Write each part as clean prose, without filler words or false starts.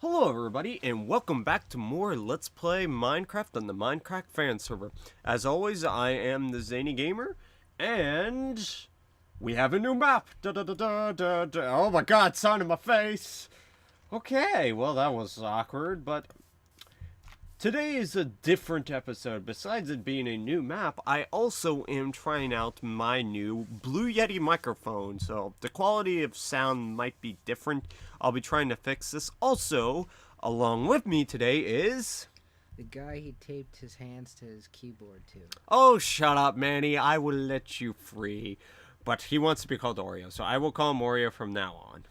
Hello everybody, and welcome back to more Let's Play Minecraft on the Mindcrack Fan Server. As always, I am TheZaneyGamer, and we have a new map! Oh my god, sound in my face! Okay, well that was awkward, but today is a different episode. Besides it being a new map, I also am trying out my new Blue Yeti microphone, so the quality of sound might be different. I'll be trying to fix this. Also, along with me today is... the guy he taped his hands to his keyboard to. Oh, shut up, Manny. I will let you free. But he wants to be called Oreo, so I will call him Oreo from now on.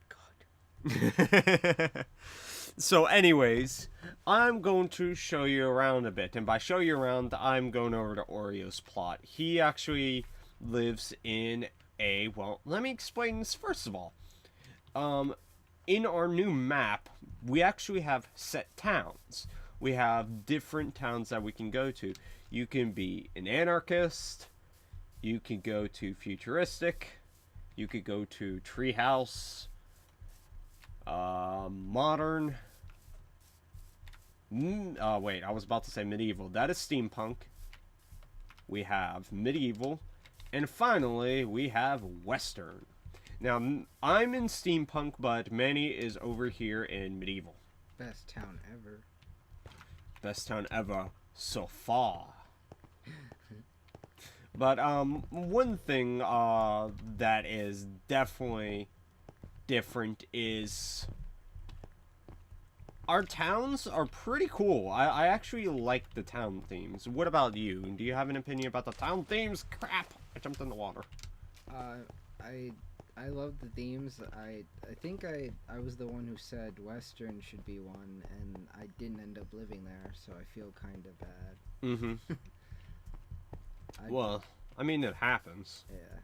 God. So anyways, I'm going to show you around a bit. And by show you around, I'm going over to Oreo's plot. He actually lives in a... well, let me explain this first of all. In our new map, we actually have set towns. We have different towns that we can go to. You can be an anarchist. You can go to futuristic. You could go to treehouse. Modern. Wait, I was about to say medieval. That is steampunk. We have medieval. And finally, we have western. Now, I'm in steampunk, but Manny is over here in medieval. Best town ever. Best town ever so far. But, one thing, that is definitely different is our towns are pretty cool. I actually like the town themes. What about you? Do you have an opinion about the town themes? Crap! I jumped in the water. I love the themes. I think I was the one who said Western should be one, and I didn't end up living there, so I feel kind of bad. Mm-hmm. Well, I mean, it happens. Yeah.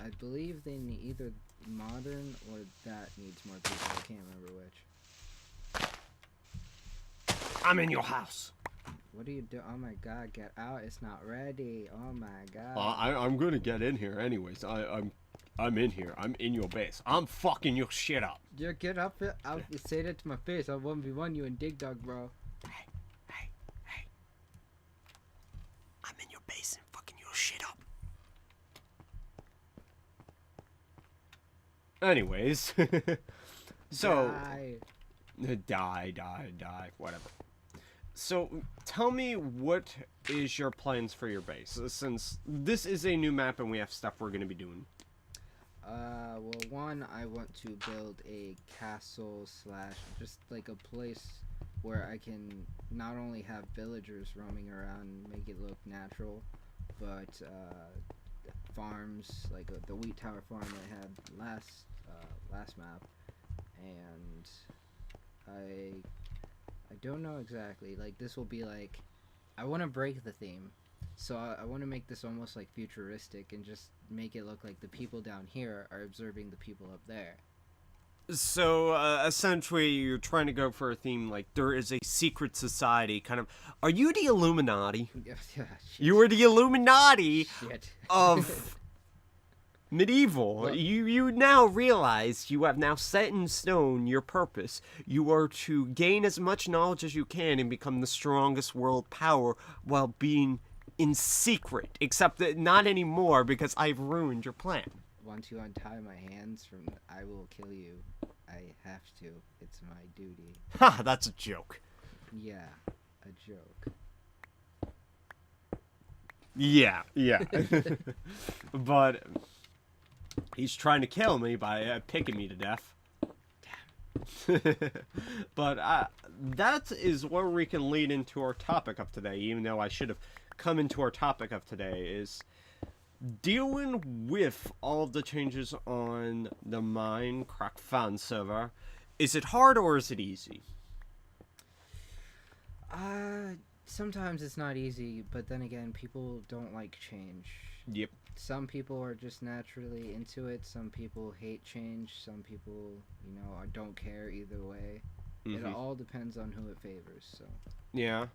I believe they need either modern or that needs more people. I can't remember which. I'm in your house. What do you do? Oh my god, get out. It's not ready. Oh my god. I'm gonna get in here anyways. I'm in here. I'm in your base. I'm fucking your shit up. Yeah, get up here. I'll say that to my face. I'll 1v1 you and Dig Dug, bro. Hey. I'm in your base and fucking your shit up. Anyways. So. Die. Whatever. So, tell me what is your plans for your base, since this is a new map and we have stuff we're going to be doing. Well, one, I want to build a castle / just like a place where I can not only have villagers roaming around and make it look natural, but, farms, like the wheat tower farm I had last map, and I don't know exactly, like, this will be like, I want to break the theme, so I want to make this almost like futuristic and just make it look like the people down here are observing the people up there. So, essentially, you're trying to go for a theme like there is a secret society, kind of, are you the Illuminati? You are the Illuminati of medieval. Well, you now realize you have now set in stone your purpose. You are to gain as much knowledge as you can and become the strongest world power while being in secret. Except that not anymore, because I've ruined your plan. Once you untie my hands from I will kill you, I have to. It's my duty. Ha, that's a joke. Yeah, a joke. Yeah. But he's trying to kill me by picking me to death. But that is where we can lead into our topic of today, even though I should have come into our topic of today, is dealing with all of the changes on the Mindcrack Fan Server. Is it hard or is it easy? Sometimes it's not easy, but then again, people don't like change. Yep. Some people are just naturally into it. Some people hate change. Some people, don't care either way. It all depends on who it favors, so. Yeah.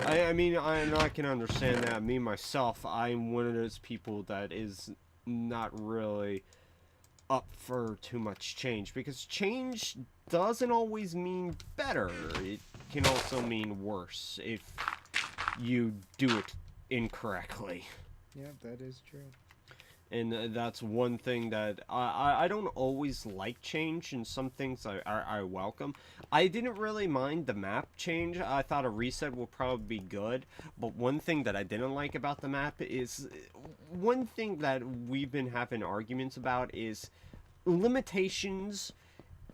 I mean, I can understand that. Me, myself, I'm one of those people that is not really up for too much change, because change doesn't always mean better. It can also mean worse if you do it incorrectly. Yeah, that is true. And that's one thing that I don't always like change, and some things I welcome. I didn't really mind the map change. I thought a reset would probably be good, but one thing that I didn't like about the map is, one thing that we've been having arguments about is limitations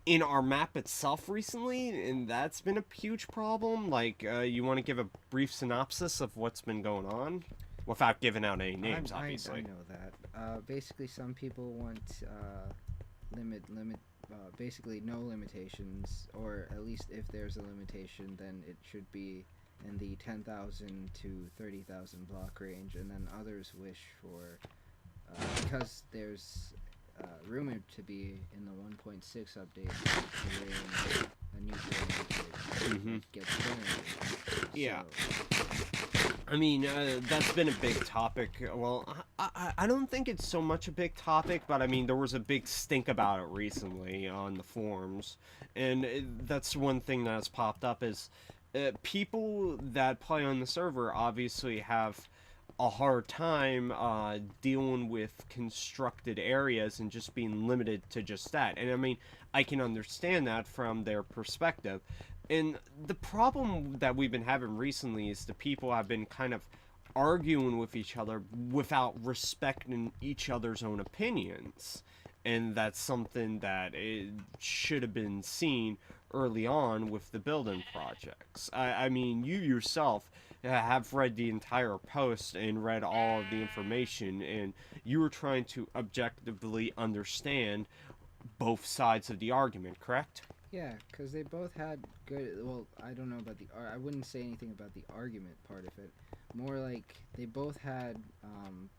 in our map itself recently, and that's been a huge problem. Like, you want to give a brief synopsis of what's been going on? Without giving out any names, obviously. I know that. Basically, some people want basically no limitations, or at least if there's a limitation, then it should be in the 10,000 to 30,000 block range, and then others wish for, because there's rumored to be in the 1.6 update a new terrain that gets going. Yeah. So, I mean, that's been a big topic. Well, I don't think it's so much a big topic, but I mean, there was a big stink about it recently on the forums. And that's one thing that's popped up is people that play on the server obviously have a hard time dealing with constructed areas and just being limited to just that. And I mean, I can understand that from their perspective. And the problem that we've been having recently is the people have been kind of arguing with each other without respecting each other's own opinions. And that's something that it should have been seen early on with the building projects. I mean, you yourself have read the entire post and read all of the information, and you were trying to objectively understand both sides of the argument, correct? yeah, because they both had good. Well, I don't know about I wouldn't say anything about the argument part of it. More like they both had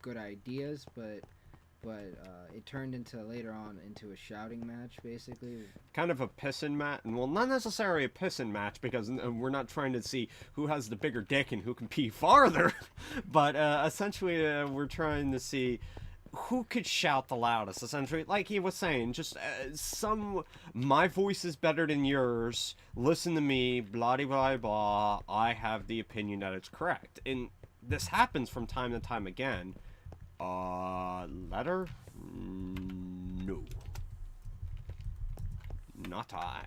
good ideas, but it turned into later on into a shouting match, basically. Kind of a pissing match. Well, not necessarily a pissing match, because we're not trying to see who has the bigger dick and who can pee farther. But essentially, we're trying to see who could shout the loudest. Essentially, like he was saying, just my voice is better than yours. Listen to me, blah blah blah. I have the opinion that it's correct, and this happens from time to time again. Letter? No. Not I.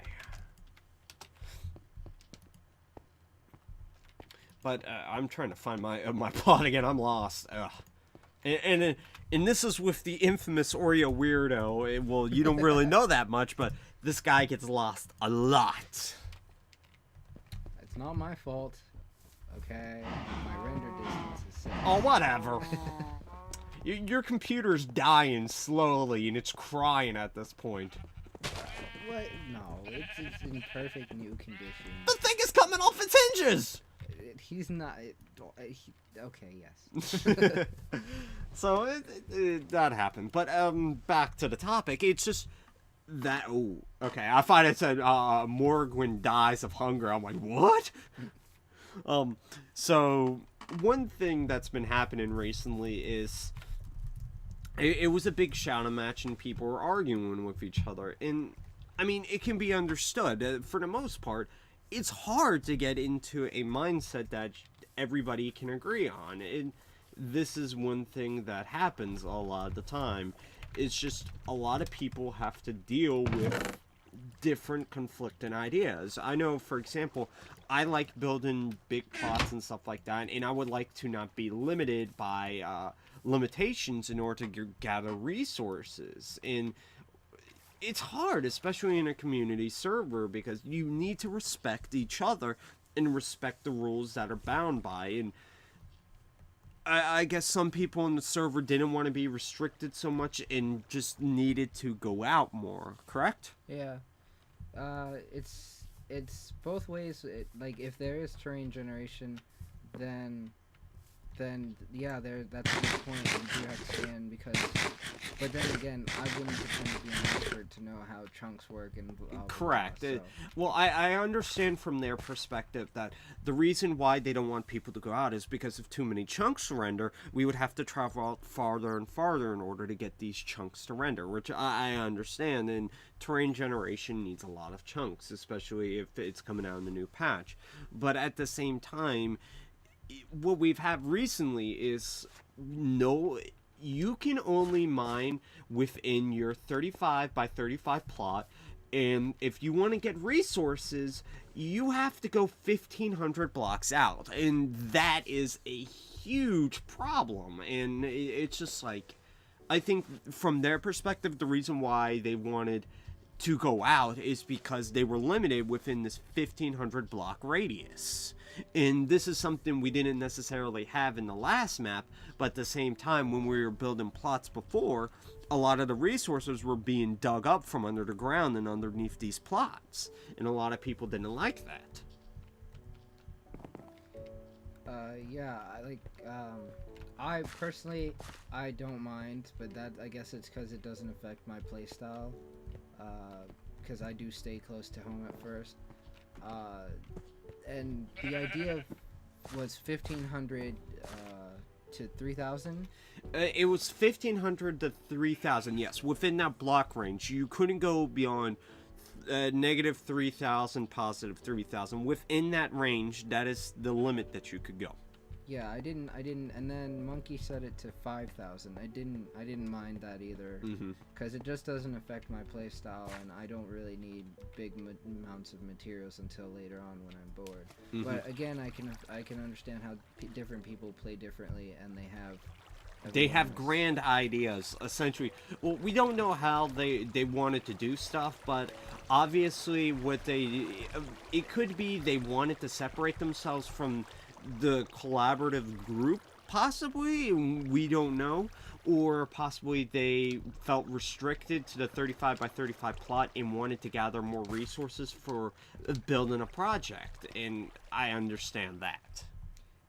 But I'm trying to find my plot again. I'm lost. Ugh. And this is with the infamous Oreo weirdo. Well, you don't really know that much, but this guy gets lost a lot. It's not my fault. Okay, my render distance is set. Oh, whatever. Your computer's dying slowly, and it's crying at this point. What? No, it's in perfect new condition. The thing is coming off its hinges! He's not... okay, yes. So, that happened. But, back to the topic. It's just that... Oh, okay. I thought it said, Morgan dies of hunger. I'm like, what? So, one thing that's been happening recently is... It was a big shouting match, and people were arguing with each other. And, I mean, it can be understood. For the most part, it's hard to get into a mindset that everybody can agree on. And this is one thing that happens a lot of the time. It's just a lot of people have to deal with different conflicting ideas. I know, for example, I like building big plots and stuff like that, and I would like to not be limited by limitations in order to gather resources. And it's hard, especially in a community server, because you need to respect each other and respect the rules that are bound by. And I guess some people in the server didn't want to be restricted so much and just needed to go out more, correct? Yeah. It's both ways. Like, if there is terrain generation, then then yeah, that's a good point. You do have to scan because, but then again, I wouldn't pretend to be an expert to know how chunks work and blah, blah, Correct. blah, so. Well, I understand from their perspective that the reason why they don't want people to go out is because if too many chunks to render, we would have to travel out farther and farther in order to get these chunks to render, which I understand. And terrain generation needs a lot of chunks, especially if it's coming out in the new patch. But at the same time, what we've had recently is you can only mine within your 35 by 35 plot, and if you want to get resources, you have to go 1,500 blocks out, and that is a huge problem. And it's just like, I think from their perspective, the reason why they wanted to go out is because they were limited within this 1,500 block radius. And this is something we didn't necessarily have in the last map, but at the same time, when we were building plots before, a lot of the resources were being dug up from under the ground and underneath these plots, and a lot of people didn't like that. Yeah, I personally, I don't mind, but that, I guess it's because it doesn't affect my playstyle, because I do stay close to home at first, and the idea was 1,500 to 3,000. It was 1,500 to 3,000. Yes, within that block range, you couldn't go beyond negative 3,000, positive 3,000. Within that range, that is the limit that you could go. Yeah, I didn't, and then Monkey set it to 5,000. I didn't mind that either, because it just doesn't affect my playstyle, and I don't really need big amounts of materials until later on when I'm bored. But again, I can understand how different people play differently, and they have grand ideas, essentially. Well, we don't know how they wanted to do stuff, but obviously it could be they wanted to separate themselves from the collaborative group, possibly, we don't know, or possibly they felt restricted to the 35 by 35 plot and wanted to gather more resources for building a project, and I understand that.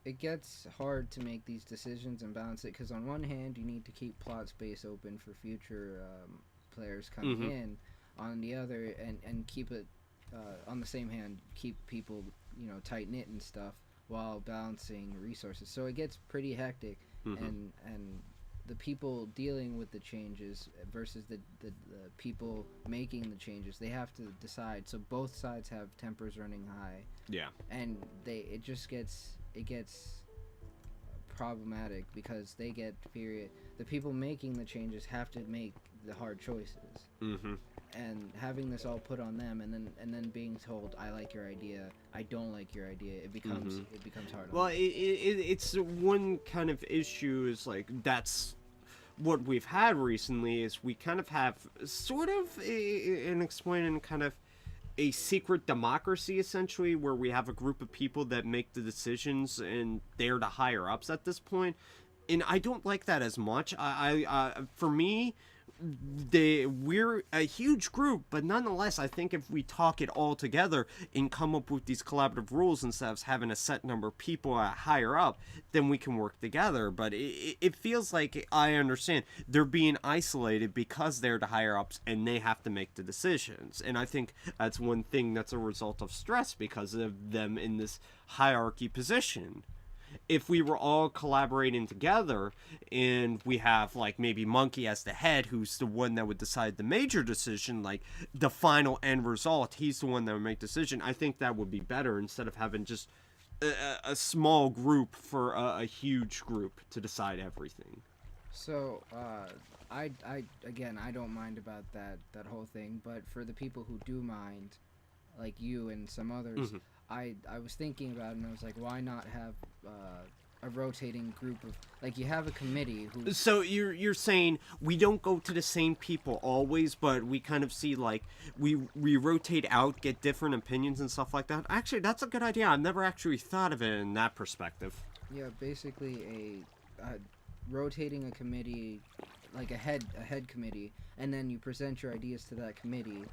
It gets hard to make these decisions and balance it, because on one hand you need to keep plot space open for future players coming in, on the other, and keep it on the same hand, keep people, tight knit and stuff, while balancing resources. So it gets pretty hectic, and the people dealing with the changes versus the people making the changes, they have to decide. So both sides have tempers running high. Yeah. And it gets problematic, because they get the people making the changes have to make the hard choices. And having this all put on them, and then being told, I like your idea, I don't like your idea, it becomes hard. Well, it's one kind of issue is like, that's what we've had recently, is we kind of have sort of an explaining kind of a secret democracy, essentially, where we have a group of people that make the decisions, and they're the higher ups at this point. And I don't like that as much. For me, we're a huge group, but nonetheless, I think if we talk it all together and come up with these collaborative rules instead of having a set number of people higher up, then we can work together. But it feels like, I understand, they're being isolated because they're the higher ups and they have to make the decisions. And I think that's one thing that's a result of stress because of them in this hierarchy position. If we were all collaborating together and we have, like, maybe Monkey as the head, who's the one that would decide the major decision, like the final end result, he's the one that would make decision, I think that would be better instead of having just a small group for a huge group to decide everything. So I don't mind about that whole thing, but for the people who do mind, like you and some others, I was thinking about it, and I was like, why not have a rotating group of, like, you have a committee who... So you're saying we don't go to the same people always, but we kind of see, like, we rotate out, get different opinions and stuff like that? Actually, that's a good idea. I've never actually thought of it in that perspective. Yeah, basically rotating a committee, like a head committee, and then you present your ideas to that committee,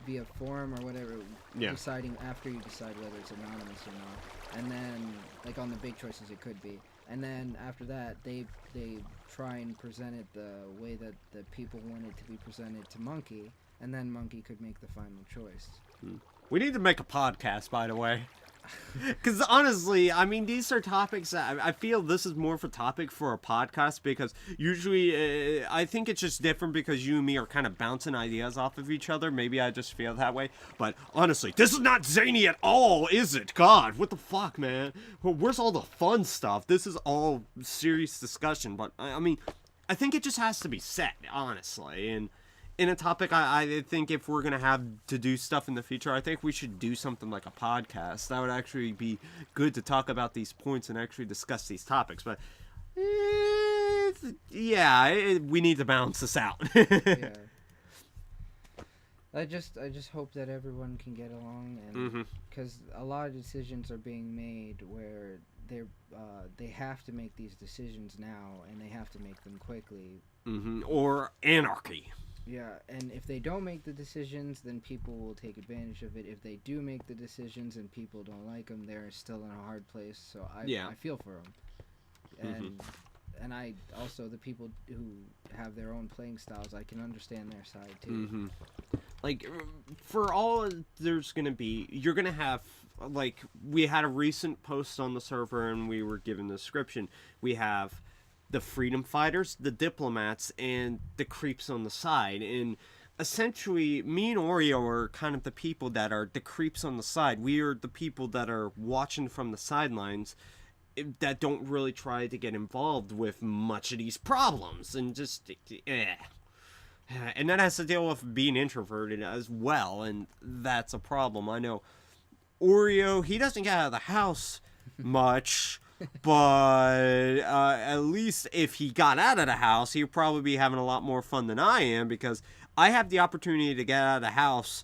via forum or whatever, Yeah. deciding after you decide whether it's anonymous or not, and then like on the big choices it could be, and then after that they try and present it the way that the people want it to be presented to Monkey, and then Monkey could make the final choice. We need to make a podcast, by the way. Because honestly, I mean, these are topics that I feel this is more of a topic for a podcast, because usually I think it's just different because you and me are kind of bouncing ideas off of each other. Maybe I just feel that way. But honestly, this is not zany at all, is it? God, what the fuck, man? Well, where's all the fun stuff? This is all serious discussion. But I mean, I think it just has to be said, honestly. And in a topic, I think if we're going to have to do stuff in the future, I think we should do something like a podcast. That would actually be good to talk about these points and actually discuss these topics. But, we need to balance this out. Yeah. I just hope that everyone can get along, and because a lot of decisions are being made where they have to make these decisions now, and they have to make them quickly. Or anarchy. Yeah, and if they don't make the decisions, then people will take advantage of it. If they do make the decisions and people don't like them, they're still in a hard place. So I feel for them. And I also, the people who have their own playing styles, I can understand their side too. Like, for all there's going to be, you're going to have, like, we had a recent post on the server and we were given the description. We have the freedom fighters, the diplomats, and the creeps on the side. And essentially, me and Oreo are kind of the people that are the creeps on the side. We are the people that are watching from the sidelines, that don't really try to get involved with much of these problems, and just and that has to deal with being introverted as well, and that's a problem. I know Oreo, he doesn't get out of the house much, but at least if he got out of the house, he'd probably be having a lot more fun than I am, because I have the opportunity to get out of the house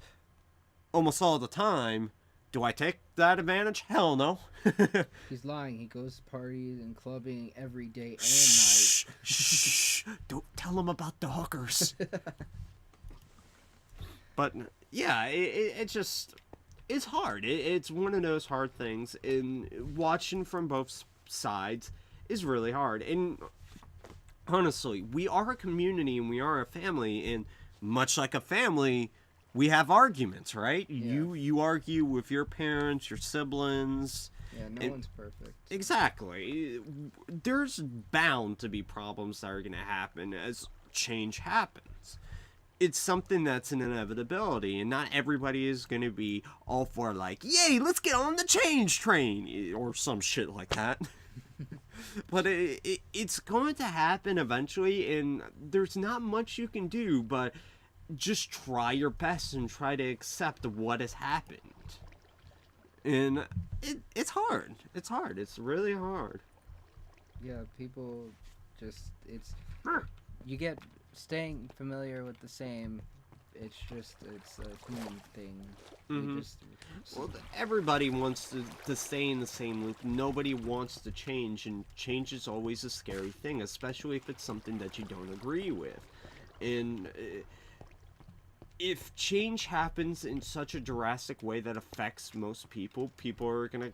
almost all the time. Do I take that advantage? Hell no. He's lying. He goes to parties and clubbing every day and Shh, night. shh, don't tell him about the hookers. But yeah, it's just, it's hard. It's one of those hard things, and watching from both sides is really hard. And honestly, we are a community and we are a family, and much like a family, we have arguments, right? Yeah. You argue with your parents, your siblings. Yeah, no one's perfect. Exactly. There's bound to be problems that are going to happen as change happens. It's something that's an inevitability, and not everybody is going to be all for, like, yay, let's get on the change train, or some shit like that. But it's going to happen eventually, and there's not much you can do, but just try your best and try to accept what has happened. And it's hard. It's hard. It's really hard. Yeah, people just, you get staying familiar with the same. It's a human thing. Well, everybody wants to stay in the same loop. Nobody wants to change, and change is always a scary thing, especially if it's something that you don't agree with. And if change happens in such a drastic way that affects most people, people are gonna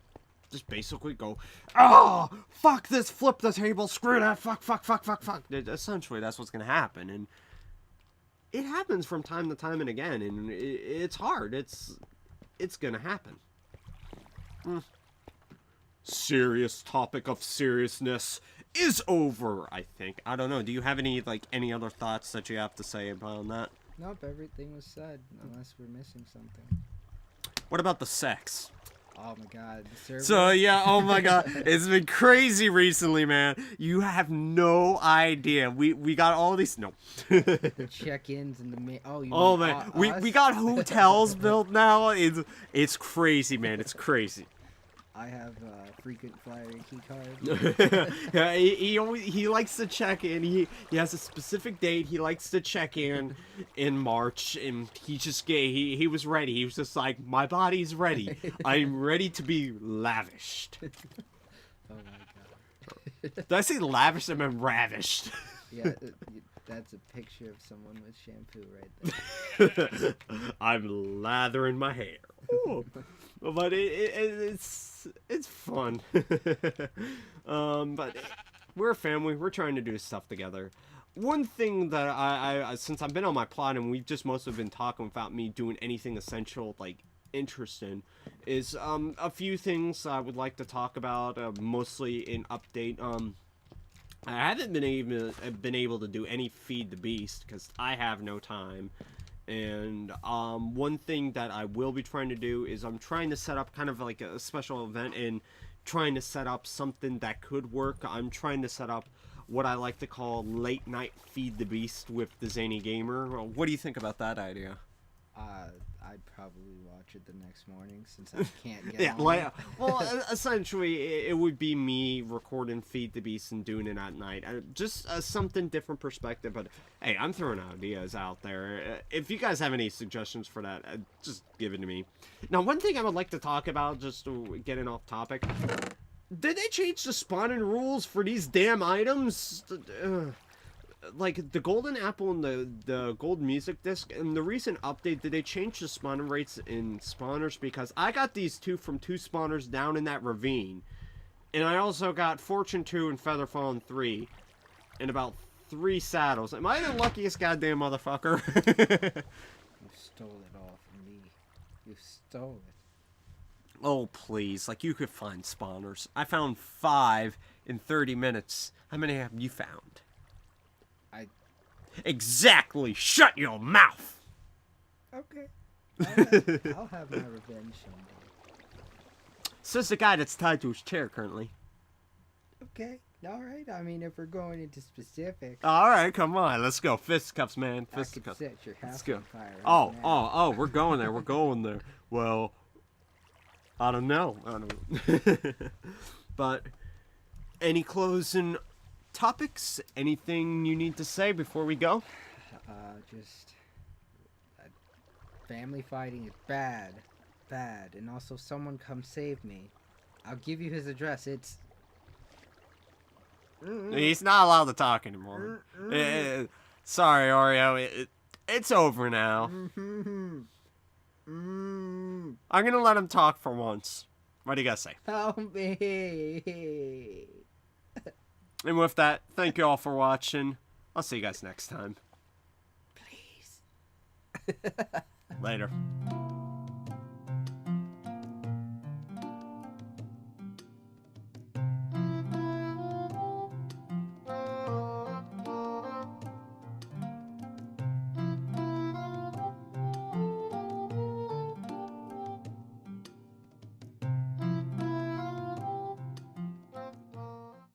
just basically go, oh, fuck this, flip the table, screw that, fuck. Essentially, that's what's gonna happen. And it happens from time to time and again, and it's hard. It's gonna happen. Serious topic of seriousness is over, I think. I don't know. Do you have any other thoughts that you have to say about that? Nope, everything was said, unless we're missing something. What about the sex? Oh my god, the server. So yeah, oh my god, it's been crazy recently, man. You have no idea. We got all these check-ins in the man, we got hotels built now. It's crazy, man. It's crazy. I have frequent flyer key card. Yeah, he likes to check in. He has a specific date. He likes to check in March, and he was ready. He was just like, my body's ready. I'm ready to be lavished. Oh my god. Did I say lavished? I meant ravished. Yeah, That's a picture of someone with shampoo right there. I'm lathering my hair. Ooh. But it's fun. But we're a family. We're trying to do stuff together. One thing that I since I've been on my plot and we've just mostly been talking without me doing anything essential like interesting is a few things I would like to talk about, mostly in update. I haven't been able to do any Feed the Beast because I have no time. And one thing that I will be trying to do is I'm trying to set up kind of like a special event and trying to set up something that could work. I'm trying to set up what I like to call late night Feed the Beast with TheZaneyGamer. What do you think about that idea? I'd probably watch it the next morning since I can't get Yeah, on. like, well, essentially, it would be me recording Feed the Beast and doing it at night. Just something different perspective, but hey, I'm throwing ideas out there. If you guys have any suggestions for that, just give it to me. Now, one thing I would like to talk about, just getting off topic, did they change the spawning rules for these damn items? Like the golden apple and the gold music disc, in the recent update, did they change the spawning rates in spawners? Because I got these two from 2 spawners down in that ravine, and I also got Fortune 2 and Feather Fallen 3 and about 3 saddles. Am I the luckiest goddamn motherfucker? You stole it all from me. You stole it. Oh please, like you could find spawners. I found 5 in 30 minutes. How many have you found? Exactly! Shut your mouth! Okay. I'll have my revenge someday. Says the guy that's tied to his chair currently. Okay. Alright. I mean, if we're going into specifics. Alright, come on. Let's go. Fisticuffs, man. I could Fisticuffs. set your house Let's go. on fire. Oh, now. oh, we're going there. We're going there. Well, I don't know. But, any closing topics? Anything you need to say before we go? Just family fighting is bad, and also someone come save me. I'll give you his address. It's He's not allowed to talk anymore. Sorry, Oreo. It's over now. I'm gonna let him talk for once. What do you guys say? help me. And with that, thank you all for watching. I'll see you guys next time. Please. Later.